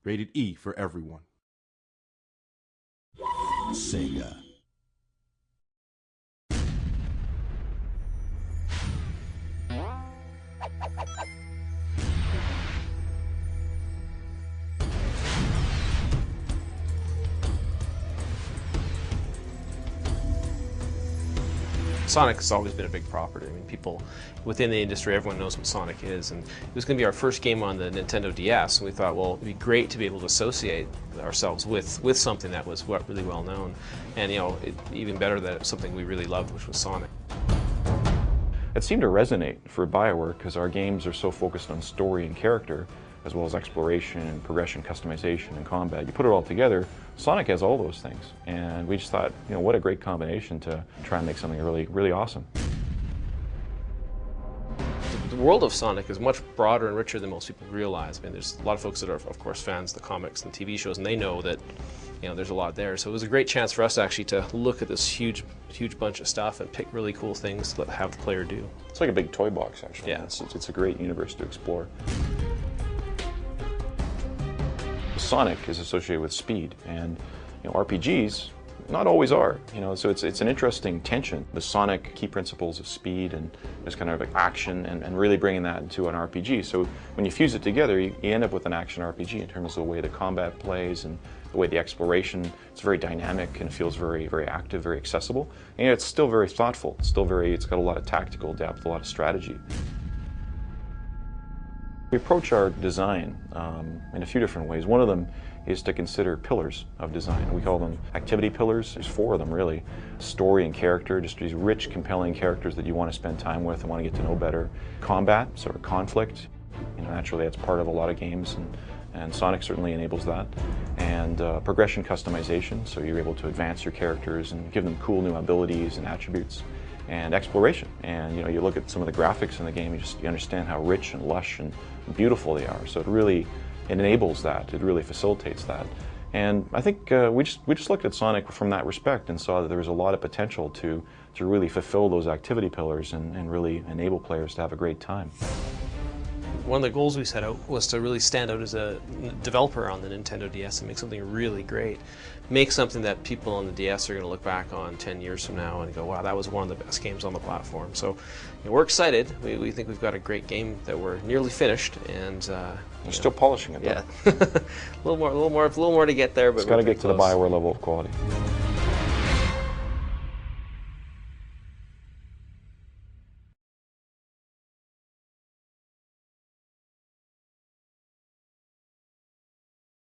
Rated E for everyone. Sega. Sonic has always been a big property. I mean, people within the industry, everyone knows what Sonic is, and it was going to be our first game on the Nintendo DS, and we thought, well, it'd be great to be able to associate ourselves with something that was really well known, and even better that it was something we really loved, which was Sonic. It seemed to resonate for BioWare because our games are so focused on story and character, as well as exploration and progression, customization and combat. You put it all together, Sonic has all those things, and we just thought, what a great combination to try and make something really, really awesome. The world of Sonic is much broader and richer than most people realize. I mean, there's a lot of folks that are, of course, fans of the comics and TV shows, and they know that there's a lot there. So it was a great chance for us actually to look at this huge bunch of stuff and pick really cool things to have the player do. It's like a big toy box, actually. Yeah. It's a great universe to explore. Sonic is associated with speed, and RPGs not always are. So it's an interesting tension. The Sonic key principles of speed and just kind of like action, and really bringing that into an RPG. So when you fuse it together, you end up with an action RPG in terms of the way the combat plays and the way the exploration. It's very dynamic and feels very, very active, very accessible, and it's still very thoughtful. It's got a lot of tactical depth, a lot of strategy. We approach our design in a few different ways. One of them is to consider pillars of design. We call them activity pillars. There's 4 of them, really. Story and character, just these rich, compelling characters that you want to spend time with and want to get to know better. Combat, sort of conflict. Naturally, that's part of a lot of games, and Sonic certainly enables that. And progression customization, so you're able to advance your characters and give them cool new abilities and attributes. And exploration, and you look at some of the graphics in the game, you understand how rich and lush and beautiful they are. So it enables that. It really facilitates that. And I think we just looked at Sonic from that respect and saw that there was a lot of potential to really fulfill those activity pillars and really enable players to have a great time. One of the goals we set out was to really stand out as a developer on the Nintendo DS and make something really great. Make something that people on the DS are going to look back on 10 years from now and go, wow, that was one of the best games on the platform. So we're excited. We think we've got a great game that we're nearly finished, and we're still polishing it, though. Yeah. a little more to get there, but it's got to get to the BioWare level of quality.